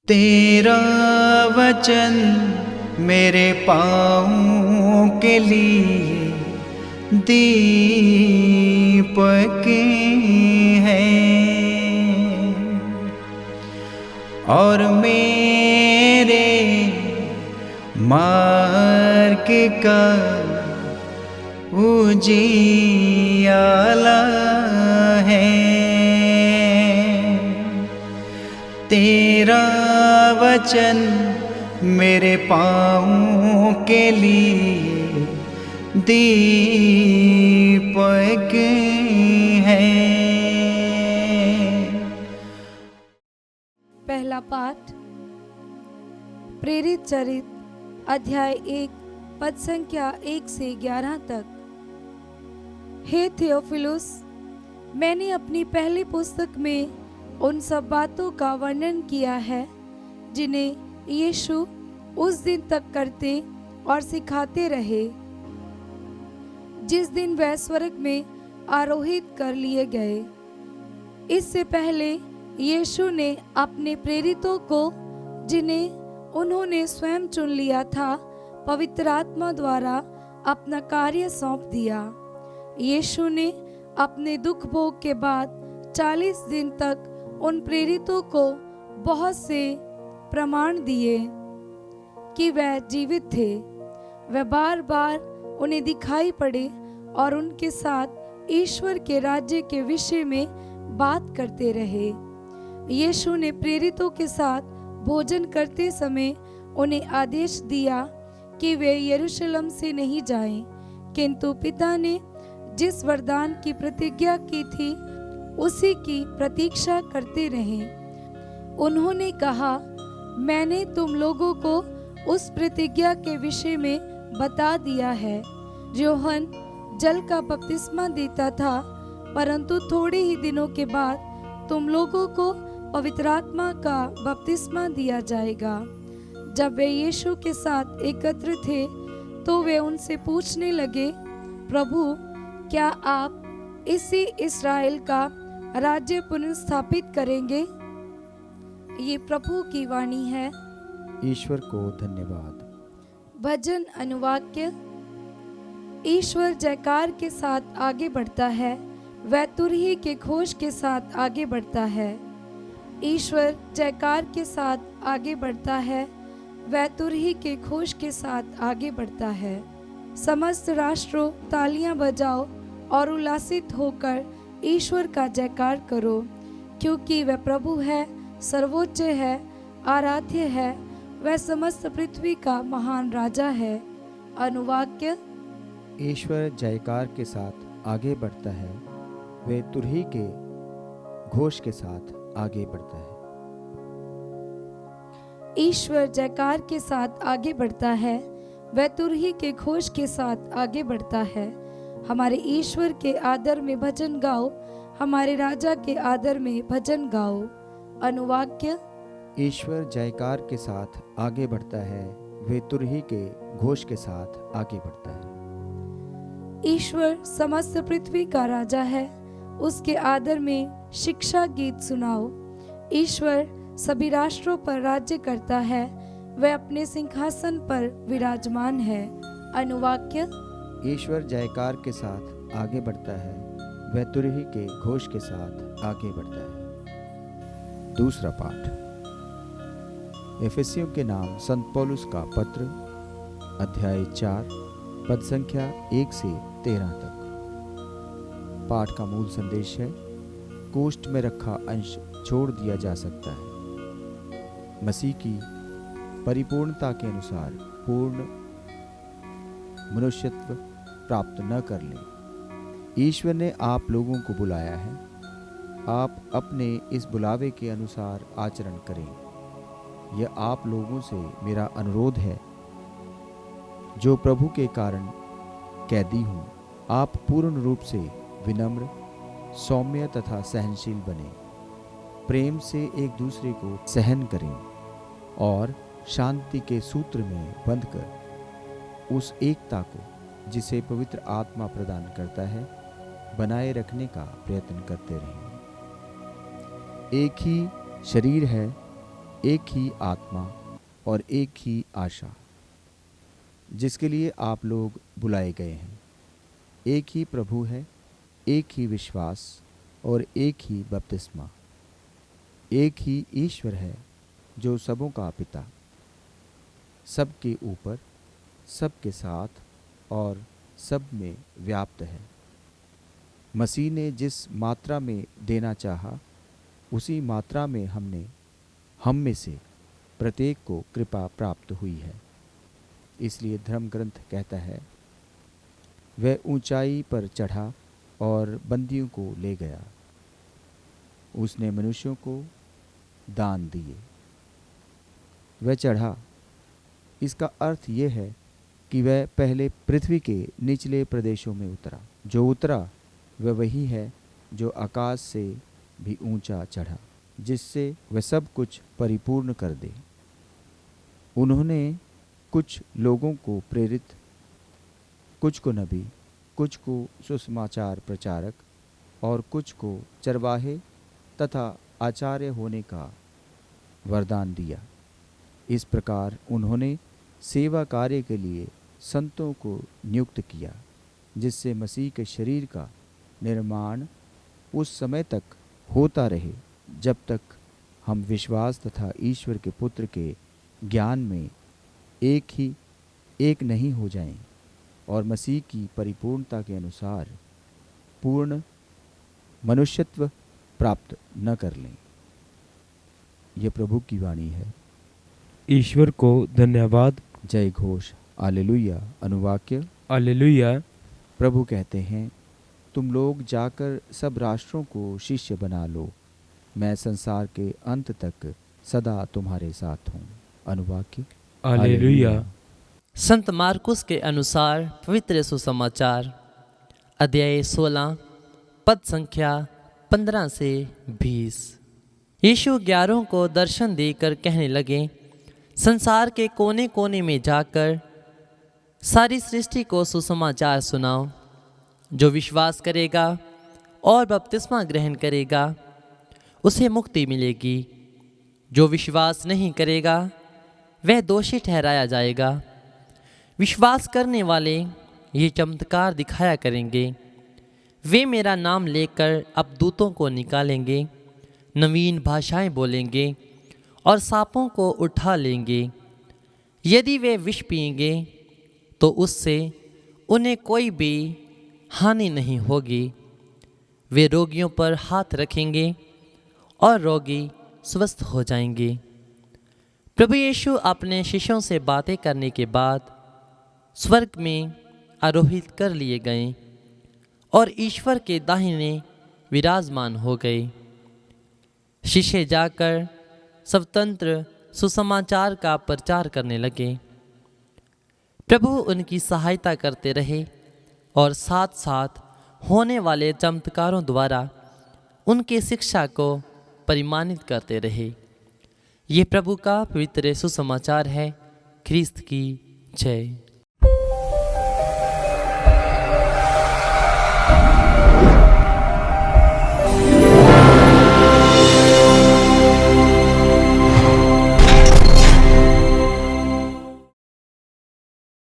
तेरा वचन मेरे पाँवों के लिए दीपक है और मेरे मार्ग का उजियाला है। तेरा वचन मेरे पाँवों के लिए दीपक है। पहला पाठ प्रेरित चरित अध्याय 1 पद संख्या 1 से 11 तक। हे थियोफिलुस, मैंने अपनी पहली पुस्तक में उन सब बातों का वर्णन किया है जिन्हें यीशु उस दिन तक करते और सिखाते रहे जिस दिन वह स्वर्ग में आरोहित कर लिए गए। इससे पहले यीशु ने अपने प्रेरितों को, जिन्हें उन्होंने स्वयं चुन लिया था, पवित्र आत्मा द्वारा अपना कार्य सौंप दिया। यीशु ने अपने दुख भोग के बाद 40 दिन तक उन प्रेरितों को बहुत से प्रमाण दिए कि वह जीवित थे। वह बार बार उन्हें दिखाई पड़े और उनके साथ ईश्वर के राज्य के विषय में बात करते रहे। यीशु ने प्रेरितों के साथ भोजन करते समय उन्हें आदेश दिया कि वे यरूशलेम से नहीं जाएं, किंतु पिता ने जिस वरदान की प्रतिज्ञा की थी उसी की प्रतीक्षा करते रहें। उन्होंने कहा, मैंने तुम लोगों को उस प्रतिज्ञा के विषय में बता दिया है। यूहन्ना जल का बपतिस्मा देता था, परंतु थोड़े ही दिनों के बाद तुम लोगों को पवित्र आत्मा का बपतिस्मा दिया जाएगा। जब वे यीशु के साथ एकत्र थे तो वे उनसे पूछने लगे, प्रभु, क्या आप इसी इस्राएल का राज्य पुनर्स्थापित करेंगे? ये प्रभु की वाणी है। ईश्वर को धन्यवाद। भजन अनुवाक्य। ईश्वर जयकार के साथ आगे बढ़ता है, वह तुरही के घोष के साथ आगे बढ़ता है। ईश्वर जयकार के साथ आगे बढ़ता है, वह तुरही के घोष के साथ आगे बढ़ता है। समस्त राष्ट्रों, तालियां बजाओ और उल्लासित होकर ईश्वर का जयकार करो, क्योंकि वह प्रभु है, सर्वोच्च है, आराध्य है, वह समस्त पृथ्वी का महान राजा है। अनुवाक्य। ईश्वर जयकार के साथ आगे बढ़ता है, वे तुरही के घोष के साथ आगे बढ़ता है। ईश्वर जयकार के साथ आगे बढ़ता है, वह तुरही के घोष के साथ आगे बढ़ता है। हमारे ईश्वर के आदर में भजन गाओ, हमारे राजा के आदर में भजन गाओ। अनुवाक्य। ईश्वर जयकार के साथ आगे बढ़ता है, वे तुरही के घोष के साथ आगे बढ़ता है। ईश्वर समस्त पृथ्वी का राजा है, उसके आदर में शिक्षा गीत सुनाओ। ईश्वर सभी राष्ट्रों पर राज्य करता है, वह अपने सिंहासन पर विराजमान है। अनुवाक्य। ईश्वर जयकार के साथ आगे बढ़ता है, वह तुरही के घोष के साथ आगे बढ़ता है। दूसरा पाठ एफेसियों के नाम संत पौलुस का पत्र अध्याय 4 पद संख्या 1 से 13 तक। पाठ का मूल संदेश है, कोष्ठ में रखा अंश छोड़ दिया जा सकता है। मसीह की परिपूर्णता के अनुसार पूर्ण मनुष्यत्व प्राप्त न कर लें। ईश्वर ने आप लोगों को बुलाया है, आप अपने इस बुलावे के अनुसार आचरण करें। यह आप लोगों से मेरा अनुरोध है, जो प्रभु के कारण कैदी हूँ। आप पूर्ण रूप से विनम्र, सौम्य तथा सहनशील बने, प्रेम से एक दूसरे को सहन करें और शांति के सूत्र में बंधकर उस एकता को, जिसे पवित्र आत्मा प्रदान करता है, बनाए रखने का प्रयत्न करते रहें। एक ही शरीर है, एक ही आत्मा और एक ही आशा जिसके लिए आप लोग बुलाए गए हैं। एक ही प्रभु है, एक ही विश्वास और एक ही बपतिस्मा। एक ही ईश्वर है जो सबों का पिता, सबके ऊपर, सबके साथ और सब में व्याप्त है। मसीह ने जिस मात्रा में देना चाहा, उसी मात्रा में हम में से प्रत्येक को कृपा प्राप्त हुई है। इसलिए धर्म ग्रंथ कहता है, वह ऊंचाई पर चढ़ा और बंदियों को ले गया। उसने मनुष्यों को दान दिए। वह चढ़ा, इसका अर्थ यह है कि वह पहले पृथ्वी के निचले प्रदेशों में उतरा। जो उतरा वह वही है जो आकाश से भी ऊंचा चढ़ा, जिससे वह सब कुछ परिपूर्ण कर दे। उन्होंने कुछ लोगों को प्रेरित, कुछ को नबी, कुछ को सुसमाचार प्रचारक और कुछ को चरवाहे तथा आचार्य होने का वरदान दिया। इस प्रकार उन्होंने सेवा कार्य के लिए संतों को नियुक्त किया, जिससे मसीह के शरीर का निर्माण उस समय तक होता रहे जब तक हम विश्वास तथा ईश्वर के पुत्र के ज्ञान में एक नहीं हो जाएं और मसीह की परिपूर्णता के अनुसार पूर्ण मनुष्यत्व प्राप्त न कर लें। यह प्रभु की वाणी है। ईश्वर को धन्यवाद। जय घोष। हालेलुया। अनुवाक्य। हालेलुया। प्रभु कहते हैं, तुम लोग जाकर सब राष्ट्रों को शिष्य बना लो, मैं संसार के अंत तक सदा तुम्हारे साथ हूँ। अनुवाक्य। हालेलुया। संत मार्कुस के अनुसार पवित्र सुसमाचार अध्याय 16 पद संख्या 15 से 20। यीशु 11 को दर्शन देकर कहने लगे, संसार के कोने कोने में जाकर सारी सृष्टि को सुसमाचार सुनाओ। जो विश्वास करेगा और बपतिस्मा ग्रहण करेगा उसे मुक्ति मिलेगी। जो विश्वास नहीं करेगा वह दोषी ठहराया जाएगा। विश्वास करने वाले ये चमत्कार दिखाया करेंगे। वे मेरा नाम लेकर अबदूतों को निकालेंगे, नवीन भाषाएं बोलेंगे और सांपों को उठा लेंगे। यदि वे विष पिएंगे तो उससे उन्हें कोई भी हानि नहीं होगी। वे रोगियों पर हाथ रखेंगे और रोगी स्वस्थ हो जाएंगे। प्रभु यीशु अपने शिष्यों से बातें करने के बाद स्वर्ग में आरोहित कर लिए गए और ईश्वर के दाहिने विराजमान हो गए। शिष्य जाकर स्वतंत्र सुसमाचार का प्रचार करने लगे। प्रभु उनकी सहायता करते रहे और साथ साथ होने वाले चमत्कारों द्वारा उनकी शिक्षा को परिमानित करते रहे। ये प्रभु का पवित्र सुसमाचार है। ख्रीस्त की जय।